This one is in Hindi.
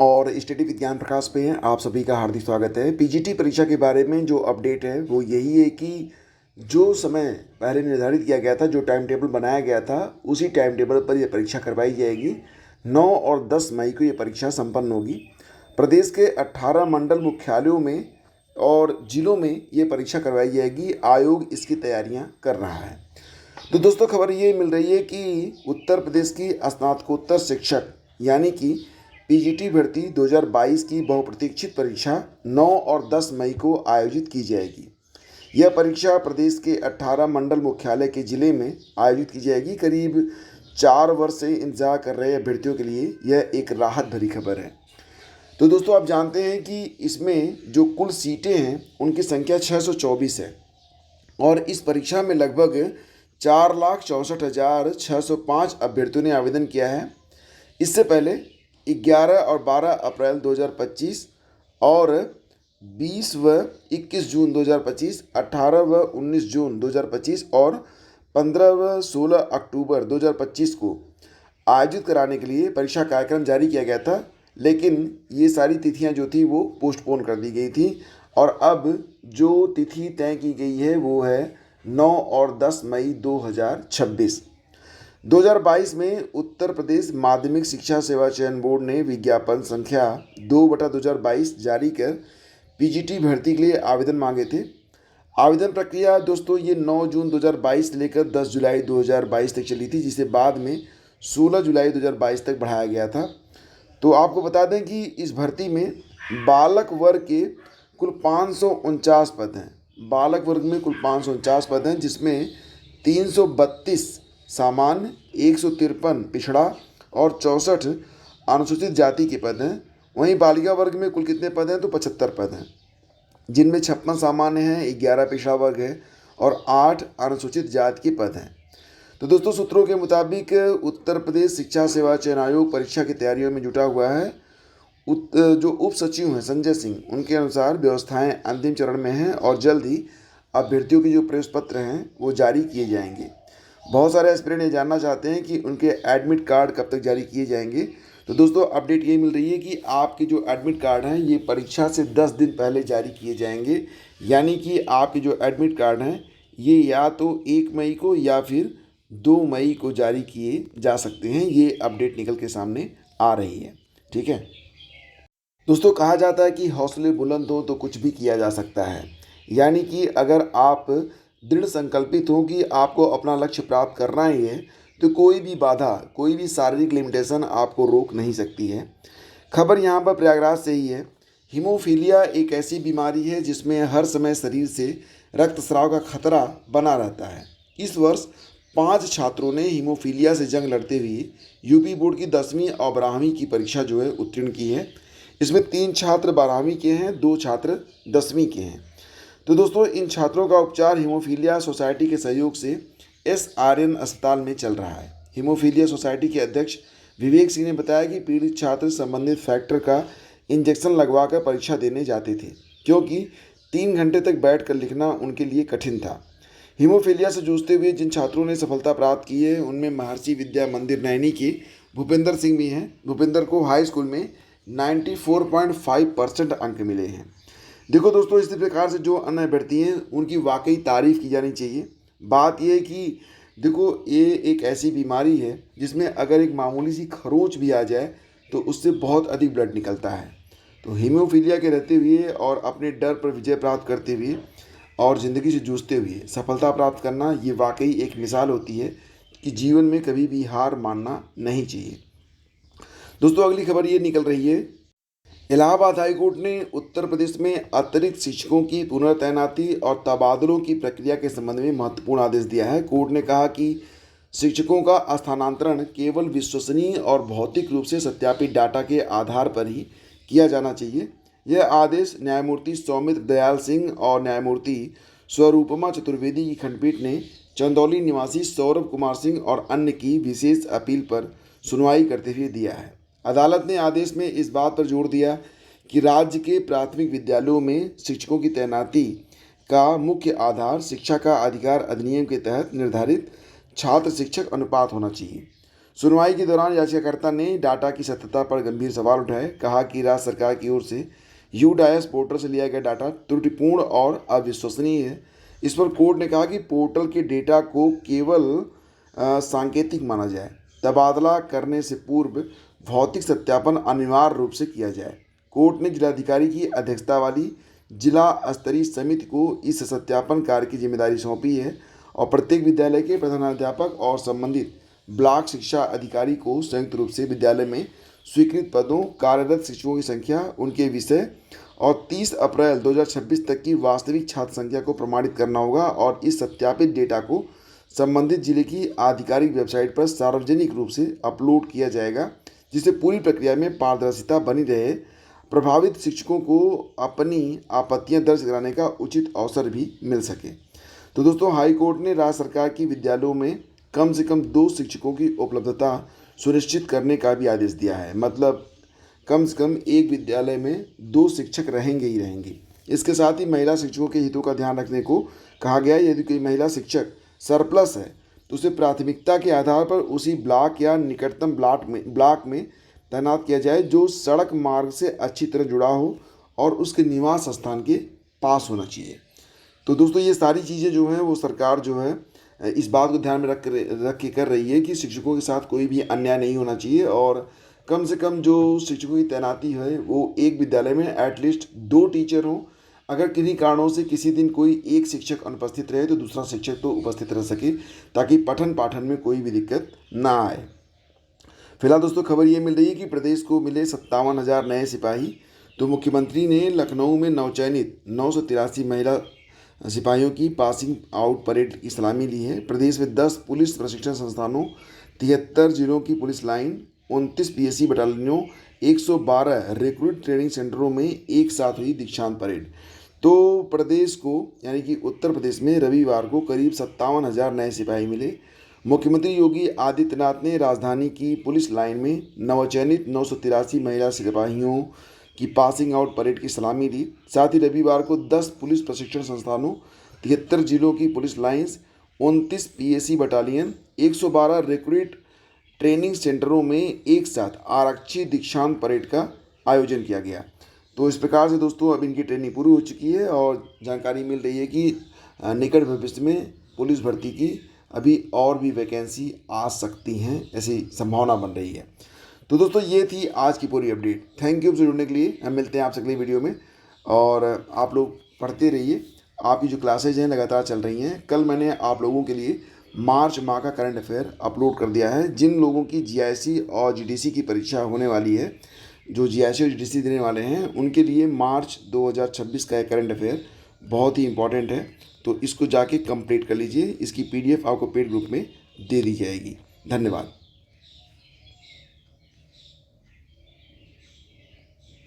और स्टडी विज्ञान प्रकाश पे हैं आप सभी का हार्दिक स्वागत है। पीजीटी परीक्षा के बारे में जो अपडेट है वो यही है कि जो समय पहले निर्धारित किया गया था, जो टाइम टेबल बनाया गया था, उसी टाइम टेबल पर यह परीक्षा करवाई जाएगी। 9 और 10 मई को ये परीक्षा संपन्न होगी। प्रदेश के 18 मंडल मुख्यालयों में और जिलों में ये परीक्षा करवाई जाएगी। आयोग इसकी तैयारियां कर रहा है। तो दोस्तों, खबर ये मिल रही है कि उत्तर प्रदेश की स्नातकोत्तर शिक्षक यानी कि पीजीटी भर्ती 2022 की बहुप्रतीक्षित परीक्षा 9 और 10 मई को आयोजित की जाएगी। यह परीक्षा प्रदेश के 18 मंडल मुख्यालय के जिले में आयोजित की जाएगी। करीब 4 वर्ष से इंतजार कर रहे अभ्यर्थियों के लिए यह एक राहत भरी खबर है। तो दोस्तों, आप जानते हैं कि इसमें जो कुल सीटें हैं उनकी संख्या 624 है और इस परीक्षा में लगभग 4,64,605 अभ्यर्थियों ने आवेदन किया है। इससे पहले 11 और 12 अप्रैल 2025 और 20 व 21 जून 2025, 18 व 19 जून 2025 और 15 व 16 अक्टूबर 2025 को आयोजित कराने के लिए परीक्षा कार्यक्रम जारी किया गया था, लेकिन ये सारी तिथियां जो थी वो पोस्टपोन कर दी गई थी और अब जो तिथि तय की गई है वो है 9 और 10 मई 2026। 2022 में उत्तर प्रदेश माध्यमिक शिक्षा सेवा चयन बोर्ड ने विज्ञापन संख्या 2/2022 जारी कर पीजीटी भर्ती के लिए आवेदन मांगे थे। आवेदन प्रक्रिया दोस्तों ये 9 जून 2022 से लेकर 10 जुलाई 2022 तक चली थी, जिसे बाद में 16 जुलाई 2022 तक बढ़ाया गया था। तो आपको बता दें कि इस भर्ती में बालक वर्ग के कुल 549 पद हैं। बालक वर्ग में कुल 549 पद हैं, जिसमें 332 सामान्य, 153 पिछड़ा और 64 अनुसूचित जाति के पद हैं। वहीं बालिका वर्ग में कुल कितने पद हैं? तो 75 पद हैं, जिनमें 56 सामान्य हैं, 11 पिछड़ा वर्ग है और 8 अनुसूचित जाति के पद हैं। तो दोस्तों, सूत्रों के मुताबिक उत्तर प्रदेश शिक्षा सेवा चयन आयोग परीक्षा की तैयारियों में जुटा हुआ है। जो उप सचिव हैं संजय सिंह, उनके अनुसार व्यवस्थाएं अंतिम चरण में हैं और जल्द ही अभ्यर्थियों के जो प्रवेश पत्र हैं वो जारी किए जाएंगे। बहुत सारे एस्पिरेंट ये जानना चाहते हैं कि उनके एडमिट कार्ड कब तक जारी किए जाएंगे। तो दोस्तों, अपडेट ये मिल रही है कि आपके जो एडमिट कार्ड हैं ये परीक्षा से 10 दिन पहले जारी किए जाएंगे। यानी कि आपके जो एडमिट कार्ड हैं ये या तो 1 मई को या फिर 2 मई को जारी किए जा सकते हैं। ये अपडेट निकल के सामने आ रही है। ठीक है दोस्तों, कहा जाता है कि हौसले बुलंद हो तो कुछ भी किया जा सकता है। यानी कि अगर आप दृढ़ संकल्पित हो कि आपको अपना लक्ष्य प्राप्त करना ही है तो कोई भी बाधा, कोई भी शारीरिक लिमिटेशन आपको रोक नहीं सकती है। खबर यहाँ पर प्रयागराज से ही है। हीमोफीलिया एक ऐसी बीमारी है जिसमें हर समय शरीर से रक्तस्राव का खतरा बना रहता है। इस वर्ष 5 छात्रों ने हीमोफीलिया से जंग लड़ते हुए यूपी बोर्ड की 10वीं और 12वीं की परीक्षा जो है उत्तीर्ण की है। इसमें 3 छात्र 12वीं के हैं, 2 छात्र 10वीं के हैं। तो दोस्तों, इन छात्रों का उपचार हीमोफीलिया सोसाइटी के सहयोग से एसआरएन अस्पताल में चल रहा है। हीमोफीलिया सोसाइटी के अध्यक्ष विवेक सिंह ने बताया कि पीड़ित छात्र संबंधित फैक्टर का इंजेक्शन लगवाकर परीक्षा देने जाते थे, क्योंकि 3 घंटे तक बैठकर लिखना उनके लिए कठिन था। हीमोफीलिया से जूझते हुए जिन छात्रों ने सफलता प्राप्त की है उनमें महर्षि विद्या मंदिर नैनी के भूपेंद्र सिंह भी हैं। भूपेंद्र को हाई स्कूल में 94.5% अंक मिले हैं। देखो दोस्तों, इसी प्रकार से जो अन्य अभ्यर्थी हैं उनकी वाकई तारीफ़ की जानी चाहिए। बात यह है कि देखो, ये एक ऐसी बीमारी है जिसमें अगर एक मामूली सी खरोंच भी आ जाए तो उससे बहुत अधिक ब्लड निकलता है। तो हीमोफीलिया के रहते हुए और अपने डर पर विजय प्राप्त करते हुए और ज़िंदगी से जूझते हुए सफलता प्राप्त करना, ये वाकई एक मिसाल होती है कि जीवन में कभी भी हार मानना नहीं चाहिए। दोस्तों, अगली खबर ये निकल रही है, इलाहाबाद हाईकोर्ट ने उत्तर प्रदेश में अतिरिक्त शिक्षकों की पुनर्तैनाती और तबादलों की प्रक्रिया के संबंध में महत्वपूर्ण आदेश दिया है। कोर्ट ने कहा कि शिक्षकों का स्थानांतरण केवल विश्वसनीय और भौतिक रूप से सत्यापित डाटा के आधार पर ही किया जाना चाहिए। यह आदेश न्यायमूर्ति सौमित्र दयाल सिंह और न्यायमूर्ति स्वरूपमा चतुर्वेदी की खंडपीठ ने चंदौली निवासी सौरभ कुमार सिंह और अन्य की विशेष अपील पर सुनवाई करते हुए दिया है। अदालत ने आदेश में इस बात पर जोर दिया कि राज्य के प्राथमिक विद्यालयों में शिक्षकों की तैनाती का मुख्य आधार शिक्षा का अधिकार अधिनियम के तहत निर्धारित छात्र शिक्षक अनुपात होना चाहिए। सुनवाई के दौरान याचिकाकर्ता ने डाटा की सत्यता पर गंभीर सवाल उठाए। कहा कि राज्य सरकार की ओर से यूडायस पोर्टल से लिया गया डाटा त्रुटिपूर्ण और अविश्वसनीय है। इस पर कोर्ट ने कहा कि पोर्टल के डेटा को केवल सांकेतिक माना जाए, तबादला करने से पूर्व भौतिक सत्यापन अनिवार्य रूप से किया जाए। कोर्ट ने जिलाधिकारी की अध्यक्षता वाली जिला स्तरीय समिति को इस सत्यापन कार्य की जिम्मेदारी सौंपी है और प्रत्येक विद्यालय के प्रधानाध्यापक और संबंधित ब्लॉक शिक्षा अधिकारी को संयुक्त रूप से विद्यालय में स्वीकृत पदों, कार्यरत शिक्षकों की संख्या, उनके विषय और 30 अप्रैल 2026 तक की वास्तविक छात्र संख्या को प्रमाणित करना होगा और इस सत्यापित डेटा को संबंधित जिले की आधिकारिक वेबसाइट पर सार्वजनिक रूप से अपलोड किया जाएगा, जिससे पूरी प्रक्रिया में पारदर्शिता बनी रहे। प्रभावित शिक्षकों को अपनी आपत्तियां दर्ज कराने का उचित अवसर भी मिल सके। तो दोस्तों, हाई कोर्ट ने राज्य सरकार की विद्यालयों में कम से कम 2 शिक्षकों की उपलब्धता सुनिश्चित करने का भी आदेश दिया है। मतलब कम से कम एक विद्यालय में 2 शिक्षक रहेंगे ही रहेंगे। इसके साथ ही महिला शिक्षकों के हितों का ध्यान रखने को कहा गया है। यदि कोई महिला शिक्षक सरप्लस है तो उसे प्राथमिकता के आधार पर उसी ब्लॉक या निकटतम ब्लॉक में तैनात किया जाए जो सड़क मार्ग से अच्छी तरह जुड़ा हो और उसके निवास स्थान के पास होना चाहिए। तो दोस्तों, ये सारी चीज़ें जो हैं वो सरकार जो है इस बात को ध्यान में रख के कर रही है कि शिक्षकों के साथ कोई भी अन्याय नहीं होना चाहिए और कम से कम जो शिक्षकों की तैनाती है वो एक विद्यालय में एटलीस्ट 2 टीचर हों। अगर किन्हीं कारणों से किसी दिन कोई एक शिक्षक अनुपस्थित रहे तो दूसरा शिक्षक तो उपस्थित रह सके, ताकि पठन पाठन में कोई भी दिक्कत ना आए। फिलहाल दोस्तों, खबर ये मिल रही है कि प्रदेश को मिले 57,000 नए सिपाही। तो मुख्यमंत्री ने लखनऊ में नवचयनित 983 महिला सिपाहियों की पासिंग आउट परेड की सलामी ली है। प्रदेश में 10 पुलिस प्रशिक्षण संस्थानों, 73 जिलों की police line, 29 PSC बटालियनों, 112 recruit training सेंटरों में एक साथ हुई दीक्षांत परेड। तो प्रदेश को यानी कि उत्तर प्रदेश में रविवार को करीब 57,000 नए सिपाही मिले। मुख्यमंत्री योगी आदित्यनाथ ने राजधानी की पुलिस लाइन में नवचयनित 983 महिला सिपाहियों की पासिंग आउट परेड की सलामी दी। साथ ही रविवार को 10 पुलिस प्रशिक्षण संस्थानों, 73 जिलों की police lines, 29 PSC battalion, 112 recruit training सेंटरों में एक साथ आरक्षी दीक्षांत परेड का आयोजन किया गया। तो इस प्रकार से दोस्तों अब इनकी ट्रेनिंग पूरी हो चुकी है और जानकारी मिल रही है कि निकट भविष्य में पुलिस भर्ती की अभी और भी वैकेंसी आ सकती हैं, ऐसी संभावना बन रही है। तो दोस्तों, ये थी आज की पूरी अपडेट। थैंक यू से जुड़ने के लिए। हम मिलते हैं आपसे अगली वीडियो में और आप लोग पढ़ते रहिए। आपकी जो क्लासेज हैं लगातार चल रही हैं। कल मैंने आप लोगों के लिए मार्च माह का करंट अफेयर अपलोड कर दिया है। जिन लोगों की GIC और GDC की परीक्षा होने वाली है, जो GIC और GDC देने वाले हैं, उनके लिए मार्च 2026 का एक करंट अफेयर बहुत ही इंपॉर्टेंट है। तो इसको जाके कंप्लीट कर लीजिए। इसकी PDF आपको पेड ग्रुप में दे दी जाएगी। धन्यवाद।